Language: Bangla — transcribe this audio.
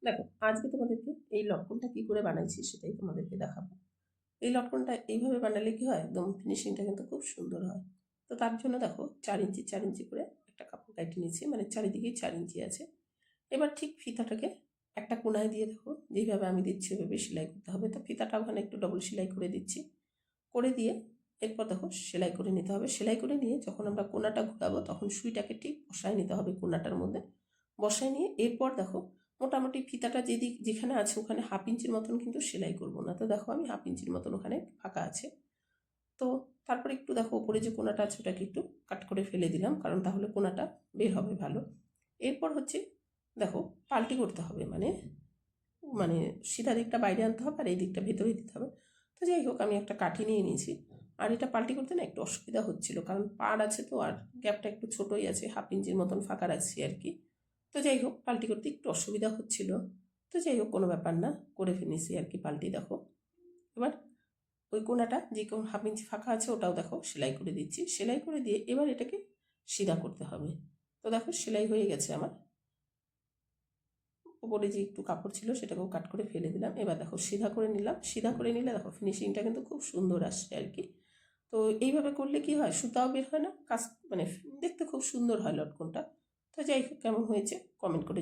দেখো আজকে তোমাদেরকে এই লটকনটা কি করে বানাইছি সেটাই তোমাদেরকে দেখাবো। এই লটকনটা এইভাবে বানালে কি হয়, একদম ফিনিশিংটা কিন্তু খুব সুন্দর হয়। তো তার জন্য দেখো 4 ইঞ্চি করে একটা কাপড় কেটে নিয়েছি, মানে চারিদিকেই 4 ইঞ্চি আছে। এবার ঠিক ফিতাটাকে একটা কোনায় দিয়ে দেখো যেইভাবে আমি দিচ্ছি ওইভাবে সেলাই করতে হবে। তো ফিতাটা ওখানে একটু ডবল সেলাই করে দিচ্ছি, করে দিয়ে এরপর দেখো সেলাই করে নিতে হবে। সেলাই করে নিয়ে যখন আমরা কোনাটা ঘোরাবো তখন সুইটাকে ঠিক বসায় নিতে হবে কোনাটার মধ্যে। বসায় নিয়ে এরপর দেখো মোটামুটি ফিতাটা যেদিক যেখানে আছে ওখানে 1/2 ইঞ্চির মতন কিন্তু সেলাই করব না। তো দেখো আমি 1/2 ইঞ্চির মতন ওখানে ফাঁকা আছে। তো তারপরে একটু দেখো উপরে যে কোনাটা আছে ওটাকে একটু কাট করে ফেলে দিলাম, কারণ তাহলে কোনাটা বের হবে ভালো। এরপর হচ্ছে দেখো পাল্টি করতে হবে, মানে মানে সিধা দিকটা বাইরে আনতে হবে আর এই দিকটা ভেতরে দিতে হবে। তো যাই হোক আমি একটা কাঠি নিয়ে নিয়েছি। আর এটা পাল্টি করতে না একটু অসুবিধা হচ্ছিল, কারণ পাড় আছে তো আর গ্যাপটা একটু ছোটোই আছে, 1/2 ইঞ্চির মতন ফাঁকা রাখছি আর কি। তো যাই হোক পাল্টি করতে একটু অসুবিধা হচ্ছিল। তো যাই হোক কোনো ব্যাপার না, করে ফেলেছি আর কি পাল্টি। দেখো এবার ওই কোনাটা যে 1/2 ইঞ্চি ফাঁকা আছে ওটাও দেখো সেলাই করে দিচ্ছি। সেলাই করে দিয়ে এবার এটাকে সিধা করতে হবে। তো দেখো সেলাই হয়ে গেছে আমার। উপরে যে একটু কাপড় ছিল সেটাকেও কাট করে ফেলে দিলাম। এবার দেখো সিধা করে নিলাম। সিধা করে নিলে দেখো ফিনিশিংটা কিন্তু খুব সুন্দর আসছে আর কি। তো এইভাবে করলে কি হয়, সুতাও বের হয় না, কাজ মানে দেখতে খুব সুন্দর হয় লটকনটা। তো যাই হোক কেমন হয়েছে কমেন্ট করে